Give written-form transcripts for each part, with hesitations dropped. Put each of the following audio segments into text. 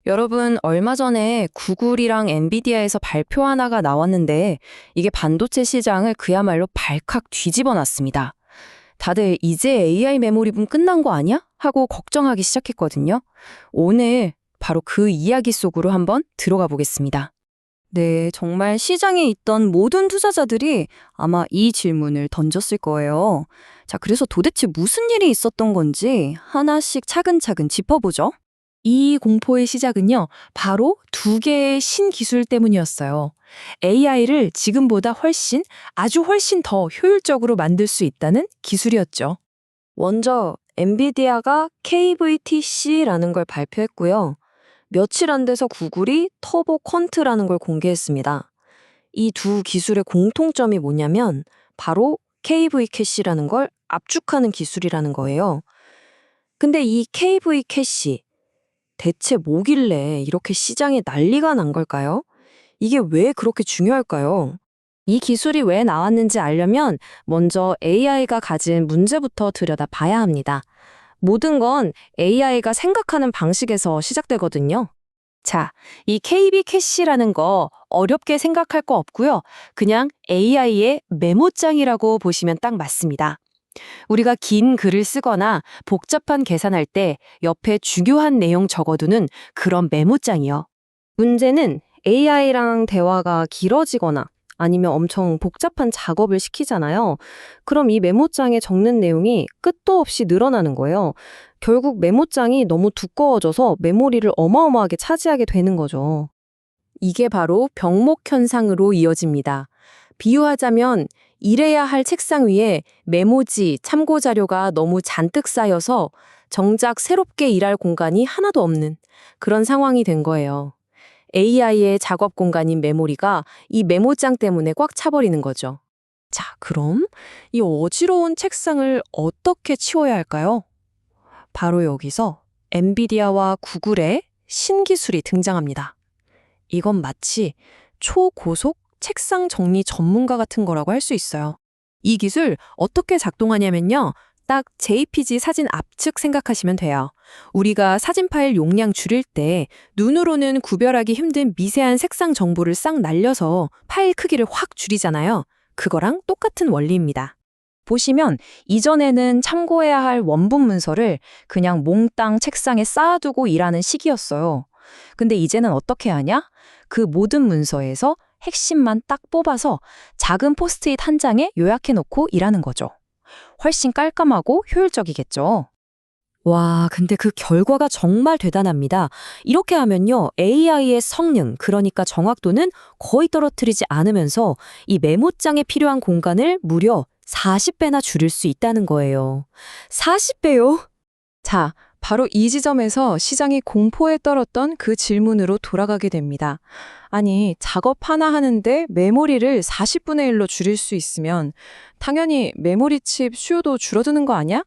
여러분, 얼마 전에 구글이랑 엔비디아에서 발표 하나가 나왔는데 이게 반도체 시장을 그야말로 발칵 뒤집어 놨습니다. 다들 이제 AI 메모리 붐 끝난 거 아니야? 하고 걱정하기 시작했거든요. 오늘 바로 그 이야기 속으로 한번 들어가 보겠습니다. 네, 정말 시장에 있던 모든 투자자들이 아마 이 질문을 던졌을 거예요. 자, 그래서 도대체 무슨 일이 있었던 건지 하나씩 차근차근 짚어보죠. 이 공포의 시작은요, 바로 두 개의 신기술 때문이었어요. AI를 지금보다 아주 훨씬 더 효율적으로 만들 수 있다는 기술이었죠. 먼저 엔비디아가 KVTC라는 걸 발표했고요. 며칠 안 돼서 구글이 터보 퀀트라는 걸 공개했습니다. 이 두 기술의 공통점이 뭐냐면 바로 KV 캐시라는 걸 압축하는 기술이라는 거예요. 근데 이 KV 캐시 대체 뭐길래 이렇게 시장에 난리가 난 걸까요? 이게 왜 그렇게 중요할까요? 이 기술이 왜 나왔는지 알려면 먼저 AI가 가진 문제부터 들여다봐야 합니다. 모든 건 AI가 생각하는 방식에서 시작되거든요. 자, 이 KB 캐시라는 거 어렵게 생각할 거 없고요. 그냥 AI의 메모장이라고 보시면 딱 맞습니다. 우리가 긴 글을 쓰거나 복잡한 계산할 때 옆에 중요한 내용 적어두는 그런 메모장이요. 문제는 AI랑 대화가 길어지거나 아니면 엄청 복잡한 작업을 시키잖아요. 그럼 이 메모장에 적는 내용이 끝도 없이 늘어나는 거예요. 결국 메모장이 너무 두꺼워져서 메모리를 어마어마하게 차지하게 되는 거죠. 이게 바로 병목 현상으로 이어집니다. 비유하자면 일해야 할 책상 위에 메모지, 참고 자료가 너무 잔뜩 쌓여서 정작 새롭게 일할 공간이 하나도 없는 그런 상황이 된 거예요. AI의 작업 공간인 메모리가 이 메모장 때문에 꽉 차버리는 거죠. 자, 그럼 이 어지러운 책상을 어떻게 치워야 할까요? 바로 여기서 엔비디아와 구글의 신기술이 등장합니다. 이건 마치 초고속 책상 정리 전문가 같은 거라고 할 수 있어요. 이 기술 어떻게 작동하냐면요. 딱 JPG 사진 압축 생각하시면 돼요. 우리가 사진 파일 용량 줄일 때 눈으로는 구별하기 힘든 미세한 색상 정보를 싹 날려서 파일 크기를 확 줄이잖아요. 그거랑 똑같은 원리입니다. 보시면 이전에는 참고해야 할 원본 문서를 그냥 몽땅 책상에 쌓아두고 일하는 시기였어요. 근데 이제는 어떻게 하냐? 그 모든 문서에서 핵심만 딱 뽑아서 작은 포스트잇 한 장에 요약해놓고 일하는 거죠. 훨씬 깔끔하고 효율적이겠죠. 와, 근데 그 결과가 정말 대단합니다. 이렇게 하면요, AI의 성능, 그러니까 정확도는 거의 떨어뜨리지 않으면서 이 메모장에 필요한 공간을 무려 40배나 줄일 수 있다는 거예요. 40배요? 자, 바로 이 지점에서 시장이 공포에 떨었던 그 질문으로 돌아가게 됩니다. 아니, 작업 하나 하는데 메모리를 40분의 1로 줄일 수 있으면 당연히 메모리 칩 수요도 줄어드는 거 아니야?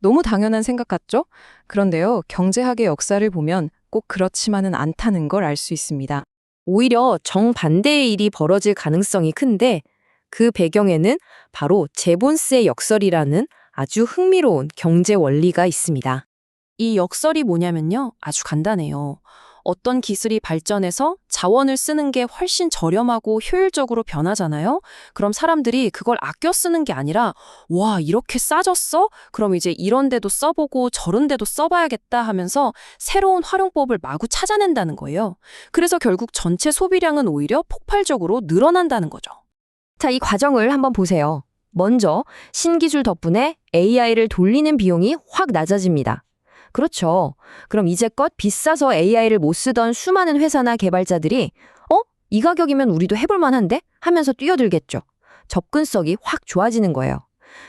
너무 당연한 생각 같죠? 그런데요, 경제학의 역사를 보면 꼭 그렇지만은 않다는 걸 알 수 있습니다. 오히려 정반대의 일이 벌어질 가능성이 큰데 그 배경에는 바로 제본스의 역설이라는 아주 흥미로운 경제 원리가 있습니다. 이 역설이 뭐냐면요, 아주 간단해요. 어떤 기술이 발전해서 자원을 쓰는 게 훨씬 저렴하고 효율적으로 변하잖아요? 그럼 사람들이 그걸 아껴 쓰는 게 아니라 와, 이렇게 싸졌어? 그럼 이제 이런 데도 써보고 저런 데도 써봐야겠다 하면서 새로운 활용법을 마구 찾아낸다는 거예요. 그래서 결국 전체 소비량은 오히려 폭발적으로 늘어난다는 거죠. 자, 이 과정을 한번 보세요. 먼저 신기술 덕분에 AI를 돌리는 비용이 확 낮아집니다. 그렇죠. 그럼 이제껏 비싸서 AI를 못 쓰던 수많은 회사나 개발자들이 이 가격이면 우리도 해볼 만한데? 하면서 뛰어들겠죠. 접근성이 확 좋아지는 거예요.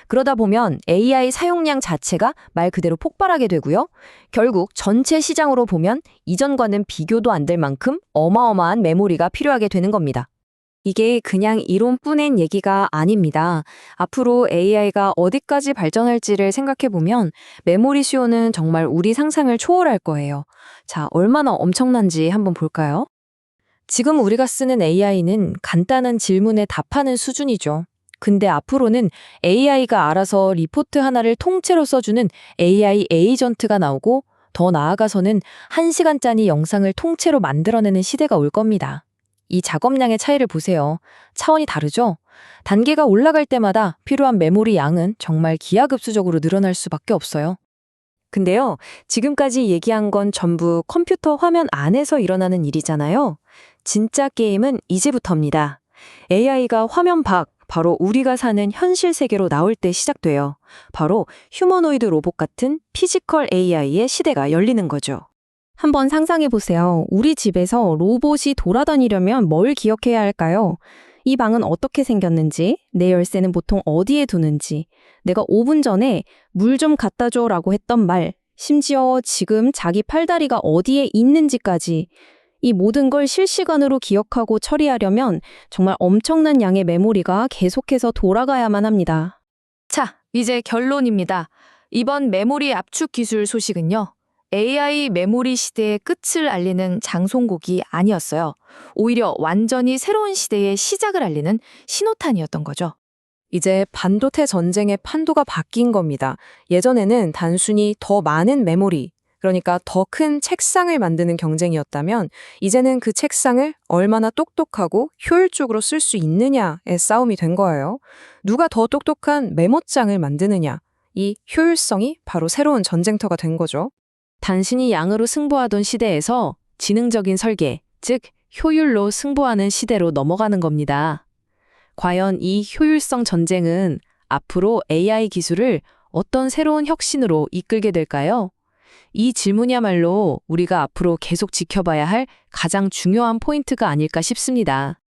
그러다 보면 AI 사용량 자체가 말 그대로 폭발하게 되고요. 결국 전체 시장으로 보면 이전과는 비교도 안 될 만큼 어마어마한 메모리가 필요하게 되는 겁니다. 이게 그냥 이론뿐인 얘기가 아닙니다. 앞으로 AI가 어디까지 발전할지를 생각해보면 메모리 수요는 정말 우리 상상을 초월할 거예요. 자, 얼마나 엄청난지 한번 볼까요? 지금 우리가 쓰는 AI는 간단한 질문에 답하는 수준이죠. 근데 앞으로는 AI가 알아서 리포트 하나를 통째로 써주는 AI 에이전트가 나오고 더 나아가서는 1시간짜리 영상을 통째로 만들어내는 시대가 올 겁니다. 이 작업량의 차이를 보세요. 차원이 다르죠? 단계가 올라갈 때마다 필요한 메모리 양은 정말 기하급수적으로 늘어날 수밖에 없어요. 근데요, 지금까지 얘기한 건 전부 컴퓨터 화면 안에서 일어나는 일이잖아요. 진짜 게임은 이제부터입니다. AI가 화면 밖, 바로 우리가 사는 현실 세계로 나올 때 시작돼요. 바로 휴머노이드 로봇 같은 피지컬 AI의 시대가 열리는 거죠. 한번 상상해 보세요. 우리 집에서 로봇이 돌아다니려면 뭘 기억해야 할까요? 이 방은 어떻게 생겼는지, 내 열쇠는 보통 어디에 두는지, 내가 5분 전에 물 좀 갖다 줘라고 했던 말, 심지어 지금 자기 팔다리가 어디에 있는지까지 이 모든 걸 실시간으로 기억하고 처리하려면 정말 엄청난 양의 메모리가 계속해서 돌아가야만 합니다. 자, 이제 결론입니다. 이번 메모리 압축 기술 소식은요. AI 메모리 시대의 끝을 알리는 장송곡이 아니었어요. 오히려 완전히 새로운 시대의 시작을 알리는 신호탄이었던 거죠. 이제 반도체 전쟁의 판도가 바뀐 겁니다. 예전에는 단순히 더 많은 메모리, 그러니까 더 큰 책상을 만드는 경쟁이었다면 이제는 그 책상을 얼마나 똑똑하고 효율적으로 쓸 수 있느냐의 싸움이 된 거예요. 누가 더 똑똑한 메모장을 만드느냐, 이 효율성이 바로 새로운 전쟁터가 된 거죠. 단순히 양으로 승부하던 시대에서 지능적인 설계, 즉 효율로 승부하는 시대로 넘어가는 겁니다. 과연 이 효율성 전쟁은 앞으로 AI 기술을 어떤 새로운 혁신으로 이끌게 될까요? 이 질문이야말로 우리가 앞으로 계속 지켜봐야 할 가장 중요한 포인트가 아닐까 싶습니다.